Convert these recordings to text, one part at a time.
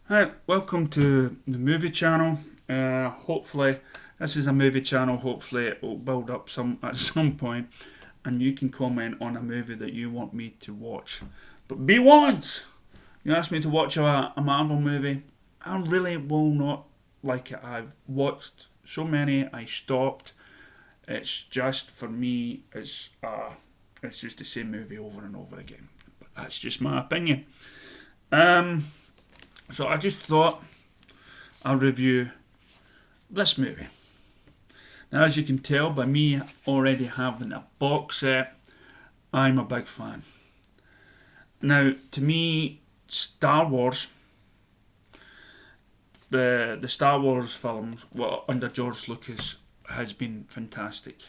Hi, welcome to the movie channel. Hopefully, this is a movie channel. Hopefully, it will build up some at some point, and you can comment on a movie that you want me to watch. But be warned, you asked me to watch a Marvel movie. I really will not like it. I've watched so many. I stopped. It's just for me. It's just the same movie over and over again. But that's just my opinion. Um, so I just thought I'll review this movie. Now, as you can tell by me already having a box set, I'm a big fan. Now, to me, Star Wars, the Star Wars films, well, under George Lucas, has been fantastic.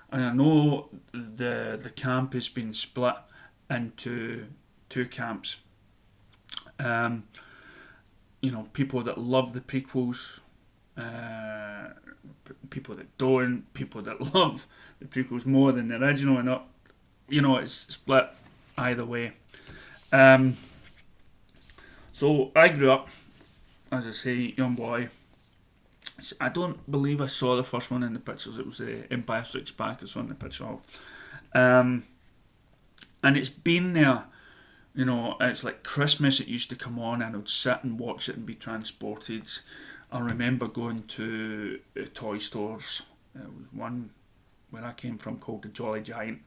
And I know the camp has been split into two camps. Um, People that love the prequels, uh, people that don't, people that love the prequels more than the original, and not, it's split either way. Um, so I grew up, as I say, young boy. I don't believe I saw the first one in the pictures. It was the Empire Strikes Back I saw in the picture of. Um, and it's been there. It's like Christmas. It used to come on, and I'd sit and watch it and be transported. I remember going to toy stores. There was one where I came from called the Jolly Giant,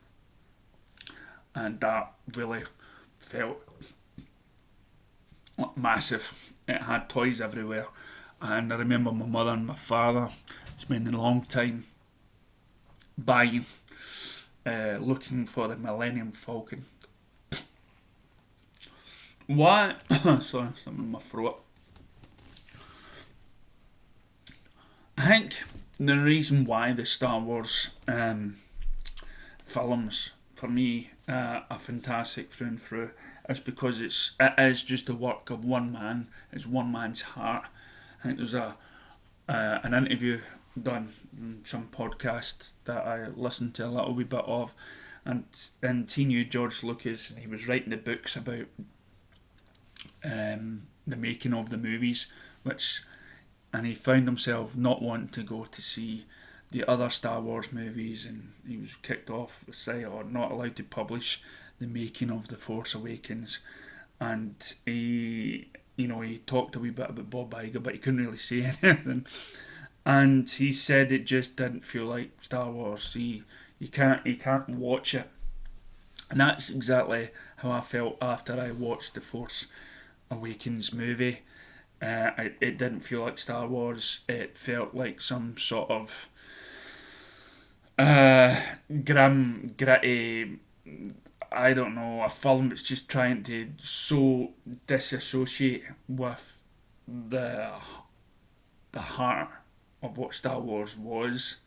and that really felt massive. It had toys everywhere, and I remember my mother and my father spending a long time buying, looking for the Millennium Falcon. Why? Sorry, something in my throat. I think the reason why the Star Wars films, for me, are fantastic through and through is because it is just the work of one man. It's one man's heart. I think there's a an interview done in some podcast that I listened to a little wee bit of, and he knew George Lucas, and he was writing the books about the making of the movies, which and he found himself not wanting to go to see the other Star Wars movies, and he was kicked off the site or not allowed to publish the making of the Force Awakens, and he talked a wee bit about Bob Iger, but he couldn't really say anything, and he said it just didn't feel like Star Wars. You can't watch it, and that's exactly how I felt after I watched the Force Awakens movie. It didn't feel like Star Wars. It felt like some sort of grim, gritty. I don't know, a film that's just trying to so disassociate with the the heart of what Star Wars was.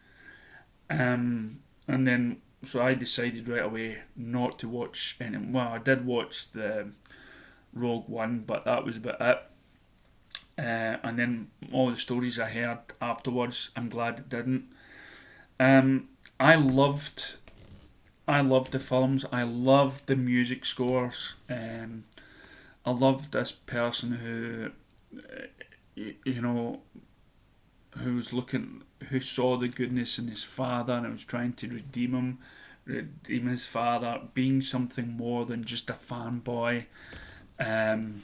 And then so I decided right away not to watch any. Well, I did watch the Rogue One, but that was about it. And then all the stories I heard afterwards, I'm glad it didn't. Um, I loved, I loved the films. I loved the music scores. I loved this person who, you know, who saw the goodness in his father and was trying to redeem his father, being something more than just a fanboy. Um,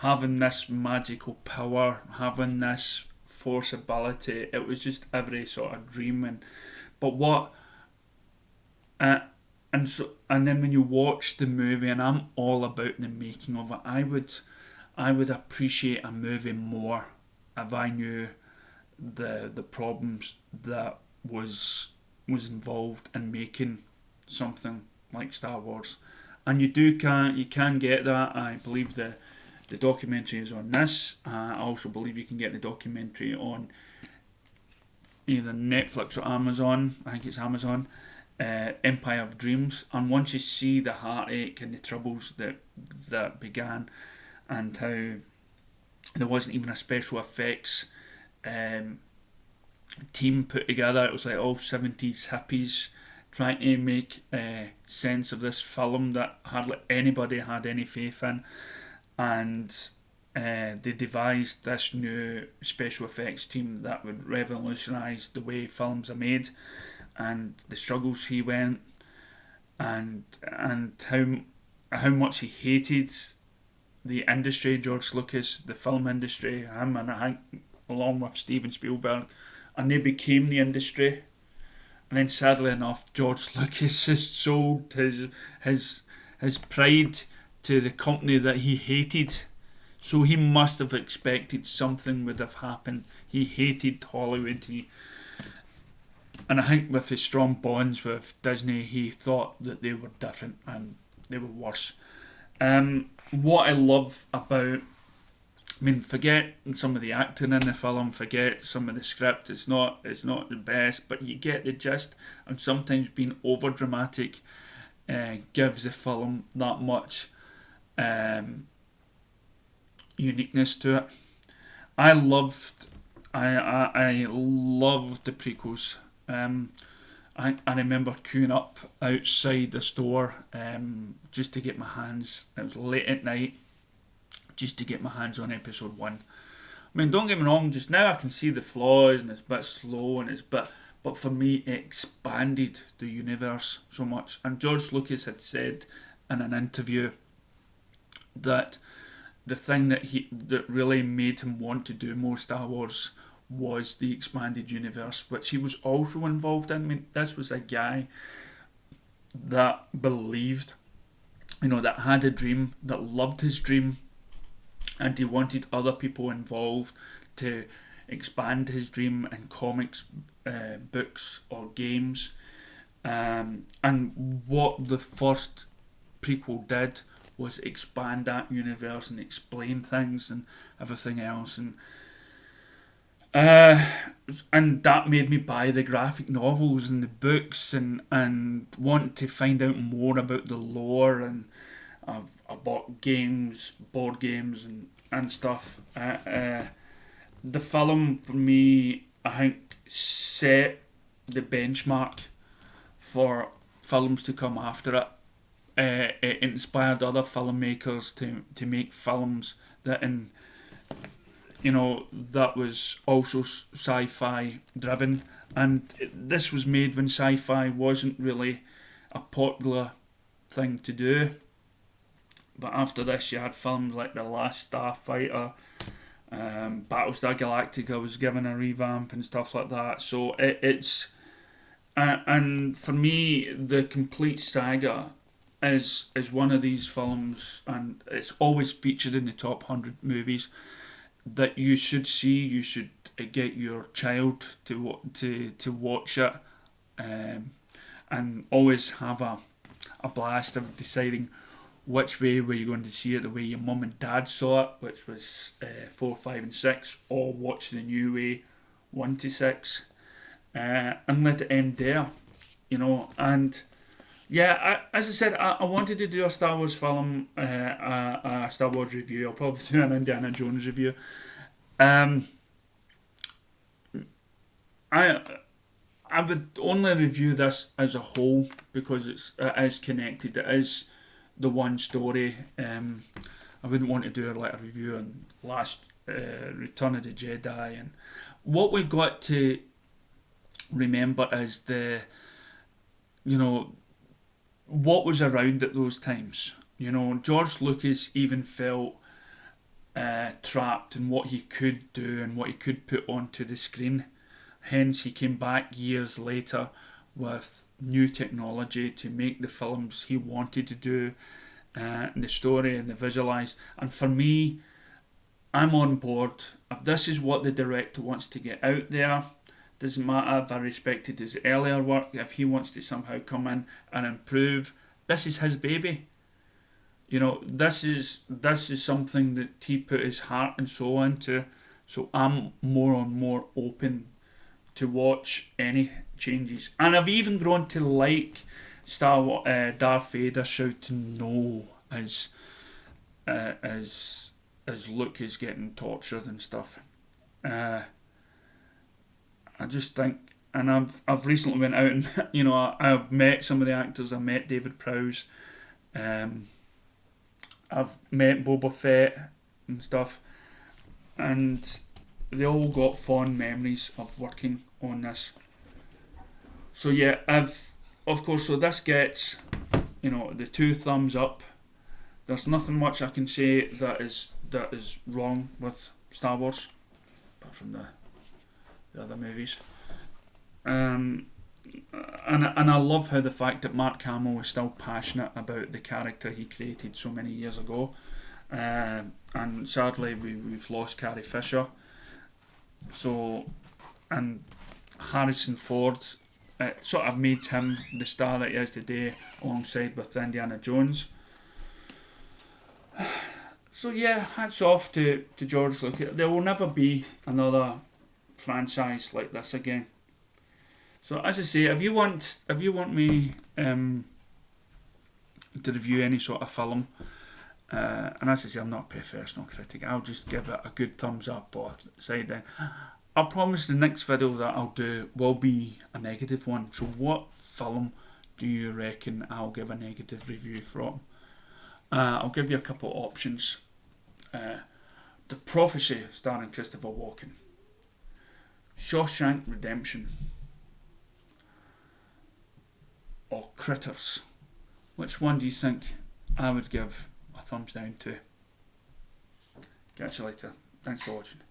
Having this magical power, having this force ability. It was just every sort of dream. But what uh, and then when you watch the movie, and I'm all about the making of it, I would appreciate a movie more if I knew the problems that was involved in making something like Star Wars. And you can get that. I believe the documentary is on this. I also believe you can get the documentary on either Netflix or Amazon. I think it's Amazon. Empire of Dreams, and once you see the heartache and the troubles that began, and how there wasn't even a special effects um, team put together, it was like all 70s hippies trying to make sense of this film that hardly anybody had any faith in, and they devised this new special effects team that would revolutionise the way films are made, and the struggles he went, and how much he hated the industry, George Lucas, the film industry, him, and I think along with Steven Spielberg, and they became the industry. And then, sadly enough, George Lucas has sold his pride to the company that he hated. So he must have expected something would have happened. He hated Hollywood. And I think with his strong bonds with Disney, he thought that they were different and they were worse. What I love about, forget some of the acting in the film, forget some of the script. It's not the best, but you get the gist. And sometimes being over dramatic gives the film that much uniqueness to it. I loved the prequels. I remember queuing up outside the store just to get my hands. It was late at night, just to get my hands on episode 1. Don't get me wrong. Just now I can see the flaws and it's a bit slow and but for me it expanded the universe so much. And George Lucas had said in an interview that the thing that really made him want to do more Star Wars was the expanded universe, which he was also involved in. This was a guy that believed, that had a dream, that loved his dream, and he wanted other people involved to expand his dream in comics, books, or games. And what the first prequel did was expand that universe and explain things and everything else, and that made me buy the graphic novels and the books and want to find out more about the lore, and I bought games, board games and stuff. The film for me, I think, set the benchmark for films to come after it. It inspired other filmmakers to make films that that was also sci-fi driven, and this was made when sci-fi wasn't really a popular thing to do. But after this, you had films like The Last Starfighter, Battlestar Galactica was given a revamp and stuff like that. So it's and for me, the complete saga is one of these films, and it's always featured in the top 100 movies that you should see. You should get your child to watch it, and always have a blast of deciding which way were you going to see it, the way your mum and dad saw it, which was 4, 5 and 6, or watch the new way, 1 to 6, and let it end there, and yeah, as I said, I wanted to do a Star Wars film, a Star Wars review. I'll probably do an Indiana Jones review. I would only review this as a whole because it is connected. It is the one story. I wouldn't want to do like a review on last Return of the Jedi, and what we got to remember is what was around at those times. George Lucas even felt trapped in what he could do and what he could put onto the screen. Hence, he came back years later with new technology to make the films he wanted to do, and the story and the visualise. And for me, I'm on board. If this is what the director wants to get out there, doesn't matter if I respected his earlier work. If he wants to somehow come in and improve, this is his baby. This is something that he put his heart and soul into. So I'm more and more open to watch any changes. And I've even grown to like Darth Vader shouting no as Luke is getting tortured and stuff. I just think, and I've recently went out and I've met some of the actors. I met David Prowse. I've met Boba Fett. and stuff, and they all got fond memories of working on this. So yeah, of course, so this gets, the 2 thumbs up. There's nothing much I can say that is wrong with Star Wars, apart from the other movies. And I love how the fact that Mark Hamill is still passionate about the character he created so many years ago. And sadly, we've lost Carrie Fisher. So, and Harrison Ford, it sort of made him the star that he is today, alongside with Indiana Jones. So yeah, hats off to George Lucas. There will never be another franchise like this again. So as I say, if you want me to review any sort of film, and as I say, I'm not a professional critic, I'll just give it a good thumbs up or side down. I promise the next video that I'll do will be a negative one. So what film do you reckon I'll give a negative review from? I'll give you a couple of options. The Prophecy, starring Christopher Walken. Shawshank Redemption. Or Critters. Which one do you think I would give a thumbs down to? Catch you later. Thanks for watching.